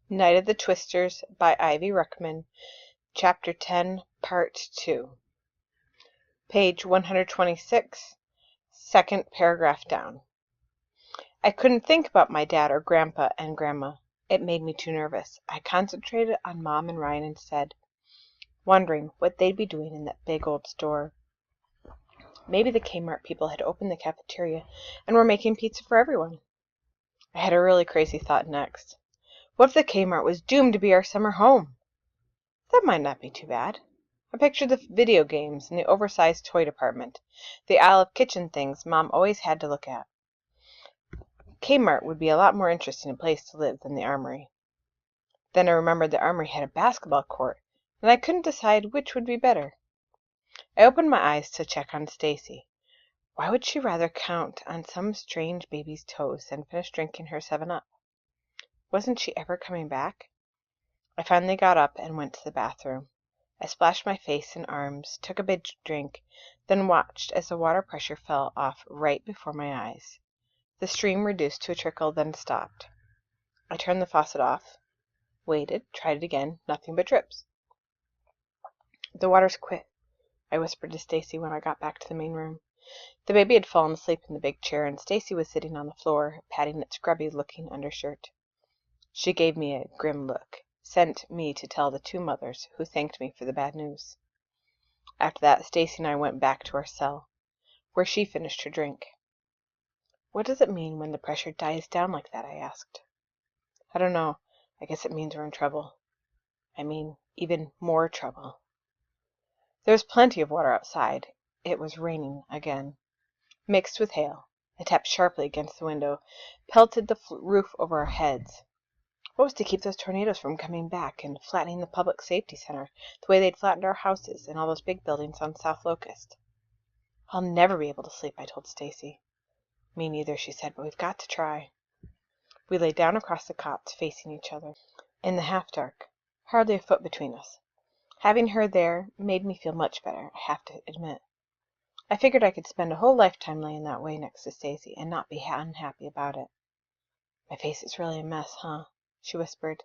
Night of the Twisters by Ivy Ruckman, Chapter 10, Part 2. Page 126, second paragraph down. I couldn't think about my dad or Grandpa and Grandma. It made me too nervous. I concentrated on Mom and Ryan instead, wondering what they'd be doing in that big old store. Maybe the Kmart people had opened the cafeteria and were making pizza for everyone. I had a really crazy thought next. What if the Kmart was doomed to be our summer home? That might not be too bad. I pictured the video games and the oversized toy department, the aisle of kitchen things Mom always had to look at. Kmart would be a lot more interesting a place to live than the Armory. Then I remembered the Armory had a basketball court, and I couldn't decide which would be better. I opened my eyes to check on Stacy. Why would she rather count on some strange baby's toes than finish drinking her 7-Up? Wasn't she ever coming back? I finally got up and went to the bathroom. I splashed my face and arms, took a big drink, then watched as the water pressure fell off right before my eyes. The stream reduced to a trickle, then stopped. I turned the faucet off, waited, tried it again, nothing but drips. The water's quit, I whispered to Stacy when I got back to the main room. The baby had fallen asleep in the big chair, and Stacy was sitting on the floor, patting its grubby-looking undershirt. She gave me a grim look, sent me to tell the two mothers, who thanked me for the bad news. After that, Stacy and I went back to our cell, where she finished her drink. What does it mean when the pressure dies down like that? I asked. I don't know. I guess it means we're in trouble. I mean, even more trouble. There was plenty of water outside. It was raining again, mixed with hail. It tapped sharply against the window, pelted the roof over our heads. What was to keep those tornadoes from coming back and flattening the public safety center the way they'd flattened our houses and all those big buildings on South Locust? I'll never be able to sleep, I told Stacy. Me neither, she said, but we've got to try. We lay down across the cots, facing each other, in the half-dark, hardly a foot between us. Having her there made me feel much better, I have to admit. I figured I could spend a whole lifetime laying that way next to Stacy and not be unhappy about it. My face is really a mess, huh? She whispered.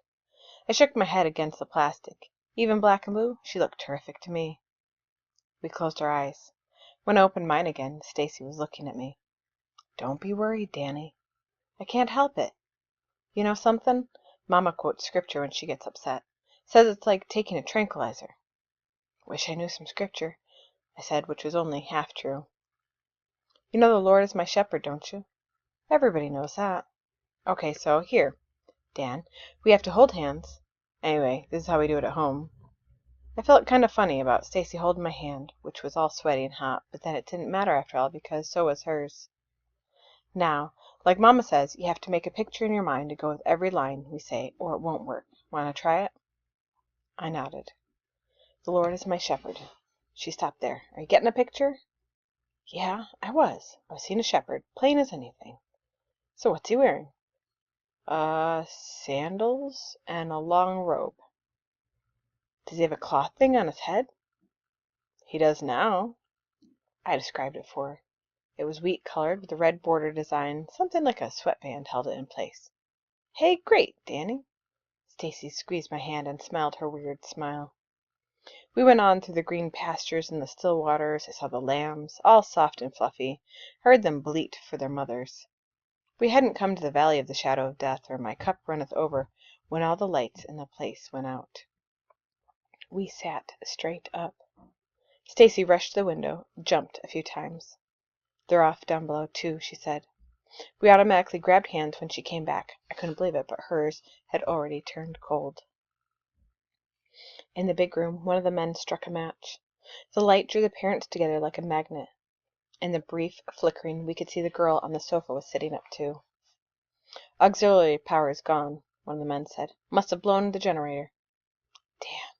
I shook my head against the plastic. Even black and blue, she looked terrific to me. We closed our eyes. When I opened mine again, Stacy was looking at me. Don't be worried, Danny. I can't help it. You know something? Mama quotes scripture when she gets upset. Says it's like taking a tranquilizer. Wish I knew some scripture, I said, which was only half true. You know the Lord is my shepherd, don't you? Everybody knows that. Okay, so here, Dan, we have to hold hands. Anyway, this is how we do it at home. I felt kind of funny about Stacy holding my hand, which was all sweaty and hot, but then it didn't matter after all because so was hers. Now, like Mama says, you have to make a picture in your mind to go with every line we say, or it won't work. Want to try it? I nodded. The Lord is my shepherd. She stopped there. Are you getting a picture? Yeah, I was. I was seeing a shepherd, plain as anything. So what's he wearing? Sandals and a long robe. Does he have a cloth thing on his head? He does now. I described it for her. It was wheat-colored with a red border design. Something like a sweatband held it in place. Hey, great, Danny. Stacy squeezed my hand and smiled her weird smile. We went on through the green pastures and the still waters. I saw the lambs, all soft and fluffy, heard them bleat for their mothers. We hadn't come to the valley of the shadow of death, or my cup runneth over, when all the lights in the place went out. We sat straight up. Stacy rushed to the window, jumped a few times. They're off down below, too, she said. We automatically grabbed hands when she came back. I couldn't believe it, but hers had already turned cold. In the big room, one of the men struck a match. The light drew the parents together like a magnet. In the brief flickering, we could see the girl on the sofa was sitting up, too. Auxiliary power is gone, one of the men said. Must have blown the generator. Damn,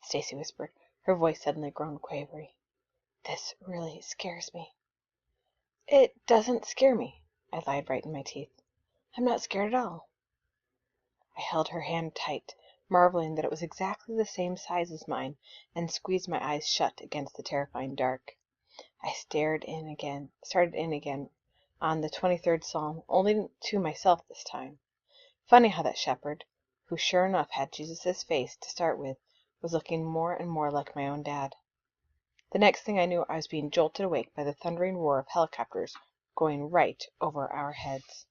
Stacy whispered, her voice suddenly grown quavery. This really scares me. It doesn't scare me, I lied right in my teeth. I'm not scared at all. I held her hand tight, marveling that it was exactly the same size as mine, and squeezed my eyes shut against the terrifying dark. I started in again on the 23rd Psalm, only to myself this time. Funny how that shepherd, who sure enough had Jesus' face to start with, was looking more and more like my own dad. The next thing I knew I was being jolted awake by the thundering roar of helicopters going right over our heads.